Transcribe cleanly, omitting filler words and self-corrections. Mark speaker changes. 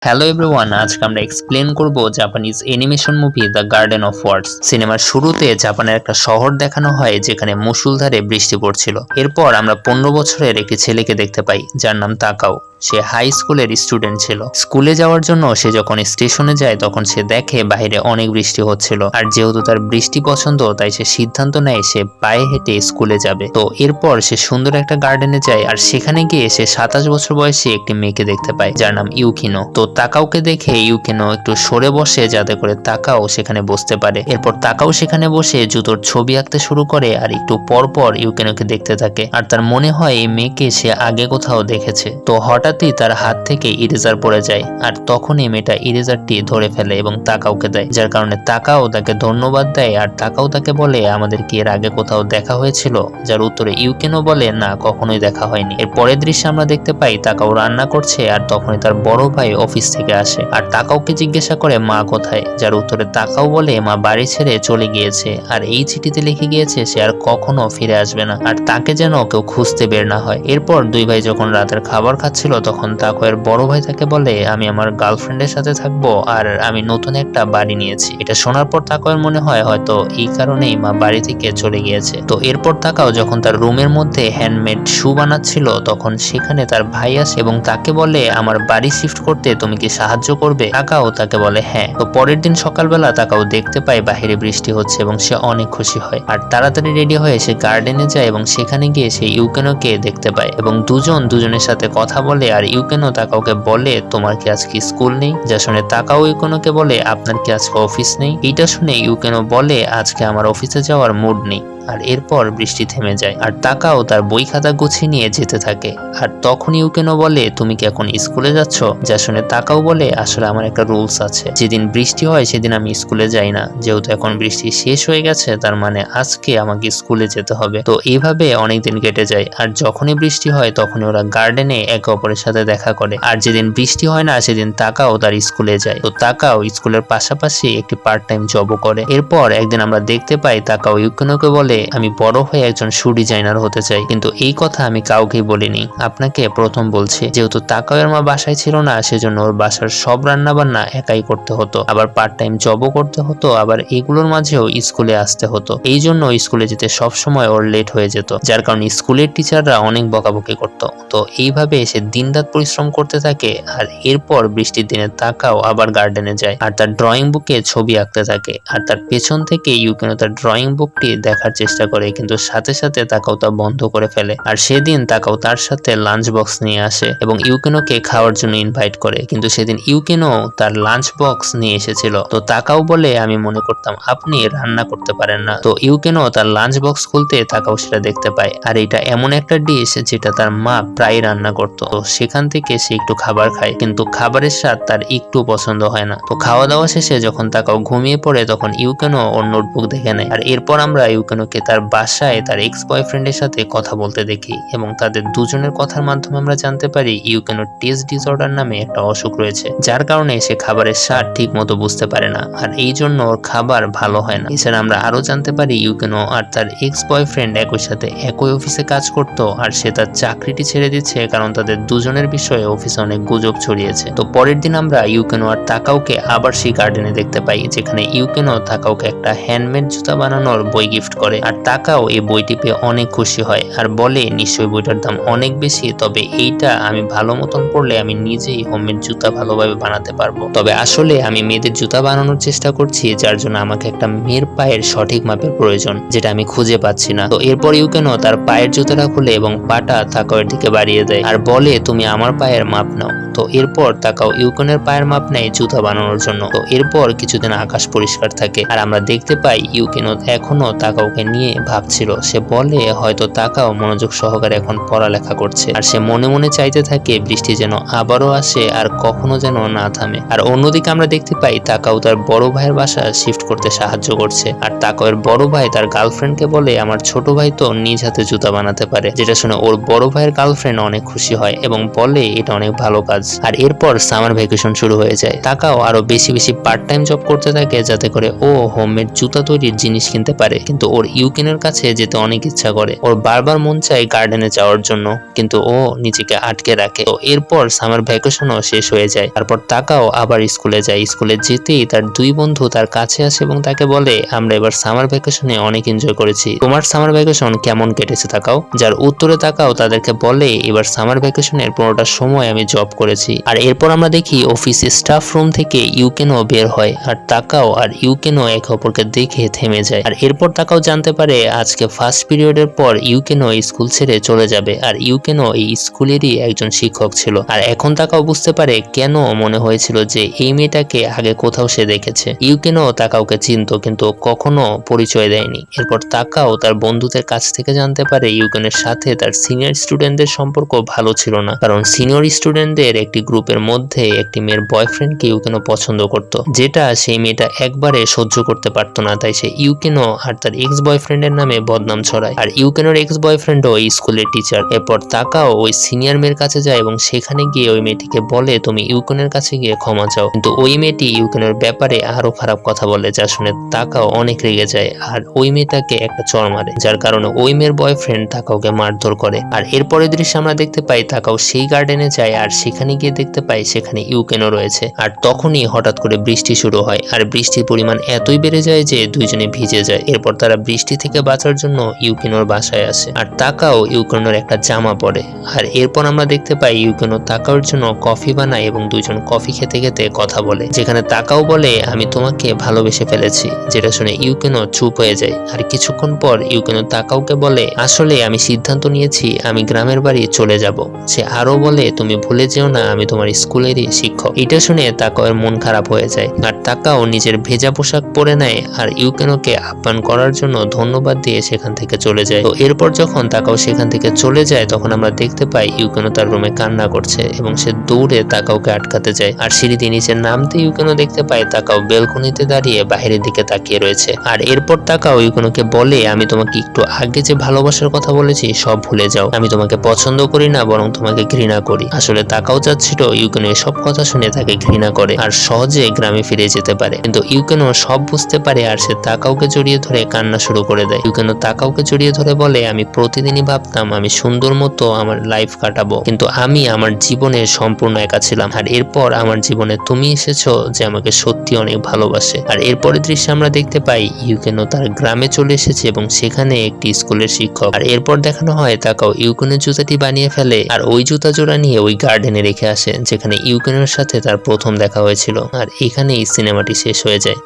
Speaker 1: Hello everyone, আজকে আমরা explain করব Japanese animation movie the garden of words. সিনেমার শুরুতে জাপানের একটা শহর দেখানো হয় যেখানে মুষলধারে বৃষ্টি পড়ছিল। এরপর আমরা 15 বছরের একটি ছেলেকে দেখতে পাই যার নাম তাকাও। সে হাই স্কুলের স্টুডেন্ট ছিল। স্কুলে যাওয়ার জন্য সে যখন স্টেশনে যায় তখন সে দেখে বাইরে অনেক বৃষ্টি হচ্ছিল, আর যেহেতু তার বৃষ্টি পছন্দ তাই সে সিদ্ধান্ত নেয় সে পায়ে হেঁটে স্কুলে যাবে। তো এরপর সে সুন্দর একটা গার্ডেনে যায়, আর সেখানে গিয়ে সে 27 বছর বয়সী একটি মেয়েকে দেখতে পায় যার নাম ইউকিনো। তো তাকাওকে দেখে ইউকিনো একটু সরে বসে যাতে করে তাকাও সেখানে বসতে পারে। এরপর তাকাও সেখানে বসে জুতোর ছবি আঁকতে শুরু করে, আর একটু পর পর ইউকিনোকে দেখতে থাকে, আর তার মনে হয় এই মেয়েকে সে আগে কোথাও দেখেছে। তো হঠাৎই তার হাত থেকে ইরেজার পড়ে যায়, আর তখনই মেয়েটা ইরেজারটি ধরে ফেলে এবং তাকাওকে দেয়, যার কারণে তাকাও তাকে ধন্যবাদ দেয়। আর তাকাও তাকে বলে আমাদের কি এর আগে কোথাও দেখা হয়েছিল, যার উত্তরে ইউকিনো বলে না, কখনোই দেখা হয়নি। এর পরের দৃশ্যে আমরা দেখতে পাই তাকাও রান্না করছে, আর তখনই তার বড় ভাই অফিস থেকে আসে আর তাকাওকে জিজ্ঞাসা করে মা কোথায়, যার উত্তরে তাকাও বলে মা বাড়ি ছেড়ে চলে গিয়েছে, আর এই চিঠিতে লিখে গিয়েছে সে আর কখনো ফিরে আসবে না, আর তাকে যেন কেউ খুঁজতে বের না হয়। এরপর দুই ভাই যখন রাতের খাবার খাচ্ছিল তখন তাকাওয়ের বড় ভাই তাকে বলে আমি আমার গার্লফ্রেন্ডের সাথে থাকবো, আর আমি নতুন একটা বাড়ি নিয়েছি। এটা শোনার পর তাকাওয়ের মনে হয় হয়তো এই কারণেই মা বাড়ি থেকে চলে গিয়েছে। তো এরপর তাকাও যখন তার রুমের মধ্যে হ্যান্ডমেড শু বানাচ্ছিল তখন সেখানে তার ভাই আসে এবং তাকে বলে আমার বাড়ি শিফট করতে তুমি কি সাহায্য করবে? তাকাও তাকে বলে হ্যাঁ। তো পরের দিন সকালবেলা তাকাও দেখতে পায় বাহিরে বৃষ্টি হচ্ছে এবং সে অনেক খুশি হয়, আর তাড়াতাড়ি রেডি হয়ে সে গার্ডেনে যায় এবং সেখানে গিয়ে সে ইউকেনোকে দেখতে পায় এবং দুজনের সাথে কথা বলে। আর ইউকেনো তাকাওকে বলে তোমার কি আজকে স্কুল নেই? যা শুনে তাকাও ইউকেনোকে বলে আপনার কি আজকে অফিস নেই? এইটা শুনে ইউকেনো বলে আজকে আমার অফিসে যাওয়ার মুড নেই। আর এরপর বৃষ্টি থেমে যায়, আর তাকাও তার বই খাতা গুছিয়ে নিয়ে যেতে থাকে। আর তখন ইউকেনো বলে তুমি কি এখন স্কুলে যাচ্ছ? যা শুনে তাকাও বলে আসলে আমার একটা রুলস আছে, যেদিন বৃষ্টি হয় সেদিন আমি স্কুলে যাই না, যেহেতু এখন বৃষ্টি শেষ হয়ে গেছে তার মানে আজকে আমাকে স্কুলে যেতে হবে। তো এইভাবে অনেকদিন কেটে যায়, আর যখনই বৃষ্টি হয় তখনই ওরা গার্ডেনে একে অপরের সাথে দেখা করে। আর যেদিন বৃষ্টি হয় না সেদিন তাকাও তার স্কুলে যায়। তো তাকাও স্কুলের পাশাপাশি একটি পার্ট টাইম জবও করে। এরপর একদিন আমরা দেখতে পাই তাকাও ইউকেনোকে বলে আমি বড় হয়ে একজন শু ডিজাইনার হতে চাই, কিন্তু এই কথা আমি কাউকেই বলিনি, আপনাকে প্রথম বলছি। যেহেতু তাকাওয়ের মা বাসায় ছিল না সেজন্য ওর বাসার সব রান্না বান্না একাই করতে হতো, আবার পার্ট টাইম জবও করতে হতো, আবার এগুলোর মাঝেও স্কুলে আসতে হতো। এই জন্য স্কুলে যেতে সবসময় ওর লেট হয়ে যেত, যার কারণে স্কুলের টিচাররা অনেক বকাবকি করতো। তো এইভাবে সে দিনরাত পরিশ্রম করতে থাকে। আর এরপর বৃষ্টির দিনে তাকাও আবার গার্ডেনে যায় আর তার ড্রয়িং বুকে ছবি আঁকতে থাকে, আর তার পেছন থেকে ইউকেনো তার ড্রয়িং বুকটি দেখার চেষ্টা করে, কিন্তু সাথে সাথে তাকাও তা বন্ধ করে ফেলে। আর সেদিন তাকাও তার সাথে লাঞ্চ বক্স নিয়ে আসে এবং ইউকেনোকে খাওয়ার জন্য ইনভাইট করে, কিন্তু সেদিন ইউকেনো তার লাঞ্চ বক্স নিয়ে এসেছিল। তো তাকাও বলে আমি মনে করতাম আপনি রান্না করতে পারেন না। তো ইউকেনো তার লাঞ্চ বক্স খুলতে তাকাও সেটা দেখতে পায়, আর এটা এমন একটা ডিশ যেটা তার মা প্রায় রান্না করতো। তো সেখান থেকে সে একটু খাবার খায়, কিন্তু খাবারের স্বাদ তার একটু পছন্দ হয় না। তো খাওয়া দাওয়া শেষে যখন তাকাও ঘুমিয়ে পড়ে তখন ইউকেনো ওর নোটবুক দেখে নেয়, আর এরপর আমরা ইউকেনোকে তার বাসায় তার এক্স বয়ফ্রেন্ডের সাথে কথা বলতে দেখি এবং তাদের দুজনের কথার মাধ্যমে আমরা জানতে পারি ইউকেনোর টেস্ট ডিসঅর্ডার নামে একটা অসুখ রয়েছে, যার কারণে সে খাবারের স্বাদ ঠিক মতো বুঝতে পারে না, আর এই জন্য ওর খাবার ভালো হয় না। এছাড়া আমরা আরো জানতে পারি ইউকেনো আর তার এক্স বয়ফ্রেন্ড একই সাথে একই অফিসে কাজ করতো, আর সে তার চাকরিটি ছেড়ে দিচ্ছে কারণ তাদের দুজনের বিষয়ে অফিসে অনেক গুজব ছড়িয়েছে। তো পরের দিন আমরা ইউকেনো আর তাকাওকে আবার সেই গার্ডেনে দেখতে পাই, যেখানে ইউকেনো তাকাওকে একটা হ্যান্ডমেড জুতা বানানোর বই গিফট করে, আর তাকাও এই বইটি পেয়ে অনেক খুশি হয় আর বলে নিশ্চয়ই বইটার দাম অনেক বেশি, তবে এইটা আমি ভালো মতন পড়লে আমি নিজেই হোমমেড জুতা ভালোভাবে বানাতে পারবো। তবে আসলে আমি মেয়েদের জুতা বানানোর চেষ্টা করছি, যার জন্য আমাকে একটা মেয়ের পায়ের সঠিক মাপের প্রয়োজন, যেটা আমি খুঁজে পাচ্ছি না। তো এরপর ইউকেনো তার পায়ের জুতাটা খুলে এবং পাটা তাকাওয়ের দিকে বাড়িয়ে দেয় আর বলে তুমি আমার পায়ের মাপ নাও। তো এরপর তাকাও ইউকেনের পায়ের মাপ নেয় জুতা বানানোর জন্য। তো এরপর কিছুদিন আকাশ পরিষ্কার থাকে, আর আমরা দেখতে পাই ইউকেনো এখনো তাকাওকে নিয়ে ভাবছিল। সে বলে হয়তো তাকাও মনোযোগ সহকারে এখন পড়ালেখা করছে, আর সে মনে মনে চাইতে থাকে বৃষ্টি যেন আবারও আসে আর কখনো যেন না থামে। আর অন্যদিকে আমরা দেখতে পাই তাকাও তার বড় ভাইয়ের বাসা শিফট করতে সাহায্য করছে, আর তাকাওয়ের বড় ভাই তার গার্লফ্রেন্ডকে বলে আমার ছোট ভাই তো নিজ হাতে জুতা বানাতে পারে, যেটা শুনে ওর বড় ভাইয়ের গার্লফ্রেন্ড বয়ফ্রেন্ড অনেক খুশি হয় এবং বলে এটা অনেক ভালো কাজ। আর এরপর সামার ভ্যাকেশন শুরু হয়ে যায়। তাকাও আরো বেশি বেশি পার্ট টাইম জব করতে থাকে যাতে করে ও হোমমেড জুতা তৈরির জিনিস কিনতে পারে, কিন্তু ওর ইউকেনের কাছে যেতে অনেক ইচ্ছা করে। ওর বারবার মন চায় গার্ডেনে যাওয়ার জন্য, কিন্তু ও নিজেকে আটকে রাখে। তো এরপর সামার ভ্যাকেশনও শেষ হয়ে যায়। তারপর তাকাও আবার স্কুলে যায়। স্কুলে যেতেই তার দুই বন্ধু তার কাছে আসে এবং তাকে বলে আমরা এবার সামার ভ্যাকেশনে অনেক এনজয় করেছি, তোমার সামার ভ্যাকেশন কেমন কেটেছে তাকাও? যার উত্তরে তাকাও তাদেরকে বলে এবার সামার ভ্যাকেশনের 15টা সময় আমি জব করেছি। আর এরপর আমরা দেখি অফিস স্টাফ রুম থেকে ইউকেনও বের হয়, আর তাকাও আর ইউকেনও একে অপরকে দেখে থেমে যায়। আর এরপর তাকাও জানতে পারে আজকে ফার্স্ট পিরিয়ডের পর ইউকেনও স্কুল ছেড়ে চলে যাবে, আর ইউকেনও এই স্কুলেরই একজন শিক্ষক ছিল। আর এখন তাকাও বুঝতে পারে কেন মনে হয়েছিল যে এই মেয়েটাকে আগে কোথাও সে দেখেছে। ইউকেনও তাকাওকে চিনতো কিন্তু কখনো পরিচয় দেয়নি। এরপর তাকাও তার বন্ধুদের কাছ থেকে জানতে পারে ইউকেনের সাথে তার সিনিয়র স্টুডেন্টদের সম্পর্ক ভালো ছিল না, কারণ সিনিয়র স্টুডেন্টদের একটি গ্রুপের মধ্যে একটি মেয়ের বয়ফ্রেন্ডকে ইউকেনও পছন্দ করত, যেটা সেই মেয়েটা একবারে সহ্য করতে পারতো না। তাই সে ইউকেনও আর তার এক্স বয়ফ্রেন্ডের নামে বদনাম ছড়ায়। আর ইউকেনের এক্স বয়ফ্রেন্ডও এই স্কুলের টিচার। এরপর তাকাও ওই সিনিয়র মেয়ের কাছে যায় এবং সেখানে গিয়ে ওই মেয়েটিকে বলে তুমি ইউকেনের কাছে গিয়ে ক্ষমা চাও, কিন্তু ওই মেয়েটি ইউকেনের ব্যাপারে আরো খারাপ কথা বলে, যা শুনে তাকাও অনেক রেগে যায় আর ওই মেয়েটাকে একটা চড় মারে, যার কারণে ওই মেয়ের বয়ফ্রেন্ড তাকাওকে মারধর করে। আর এরপরের দৃশ্যে আমরা দেখতে পাই তাকাও সেই গার্ডেনে যায় আর সেখানে গিয়ে দেখতে পাই সেখানে ইউকেনও রয়েছে। আর তখনই হঠাৎ করে বৃষ্টি শুরু হয়, আর বৃষ্টির পরিমাণ এতই বেড়ে যায় যে দুইজনে ভিজে যায়। এরপর তারা বৃষ্টি থেকে বাঁচার জন্য ইউকেনোর বাসায় আসে, আর তাকাও ইউকেনোর একটা জামা পরে। আর এরপর আমরা দেখতে পাই ইউকেনো তাকাওর জন্য কফি বানায় এবং দুইজন কফি খেতে খেতে কথা বলে, যেখানে তাকাও বলে আমি তোমাকে ভালোবেসে ফেলেছি, যেটা শুনে ইউকেনো চুপ হয়ে যায়। আর কিছুক্ষণ পর ইউকেনো তাকাওকে বলে আসলে আমি সিদ্ধান্ত নিয়েছি আমি গ্রামের বাড়ি চলে যাব। সে আরো বলে তুমি ভুলে যেও না আমি তোমার স্কুলেরই শিক্ষক। এটা শুনে তাকাওয়ের মন খারাপ হয়ে যায়, আর তাকাও নিজের ভেজা পোশাক পরে নেয় আর ইউকেনোকে আপ্যায়ন করার জন্য ধন্যবাদ দিয়ে সেখান থেকে চলে যায়। তো এরপর যখন তাকাও সেখান থেকে চলে যায় তখন আমরা দেখতে পাই ইউকেনো তার রুমে কান্না করছে এবং সে দৌড়ে তাকাওকে আটকাতে যায়। আর সিঁড়িতে নিচে নামতে ইউকেনো দেখতে পায় তাকাও বেলকনিতে দাঁড়িয়ে বাইরের দিকে তাকিয়ে রয়েছে। আর এরপর তাকাও ইউকেনোকে বলে আমি তোমাকে একটু আগে যে ভালোবাসার কথা বলেছি সব ভুলে যাও, আমি তোমাকে পছন্দ করি না বরং তোমাকে ঘৃণা করি। আসলে তাকাও চাচ্ছিল ইউকেনো এসব কথা শুনে তাকে ঘৃণা করে আর সহজে গ্রামে ফিরে যেতে পারে, কিন্তু ইউকেনো সব বুঝতে পারে আর সে তাকাওকে জড়িয়ে ধরে কান্না শুরু করে দেয়। ইউকেনো তাকাওকে জড়িয়ে ধরে বলে আমি প্রতিদিনই ভাবতাম আমি সুন্দর মতো আমার লাইফ কাটাবো, কিন্তু আমি আমার জীবনে সম্পূর্ণ একা ছিলাম, আর এরপর আমার জীবনে তুমি এসেছো যে আমাকে সত্যি অনেক ভালোবাসে। আর এরপরের দৃশ্যে আমরা দেখতে পাই ইউকেনো তার গ্রামে চলে এসেছে এবং সেখানে একটি স্কুলের শিক্ষক। আর এরপর দেখানো হয় তাকাও ইউকেনের জুতাটি বানিয়ে ফেলে আর ওই জুতা জোড়া নিয়ে ওই গার্ডেনে রেখে আসে যেখানে ইউকেনের সাথে তার প্রথম দেখা হয়েছিল। আর এখানেই সিনেমাটি শেষ হয়ে যায়।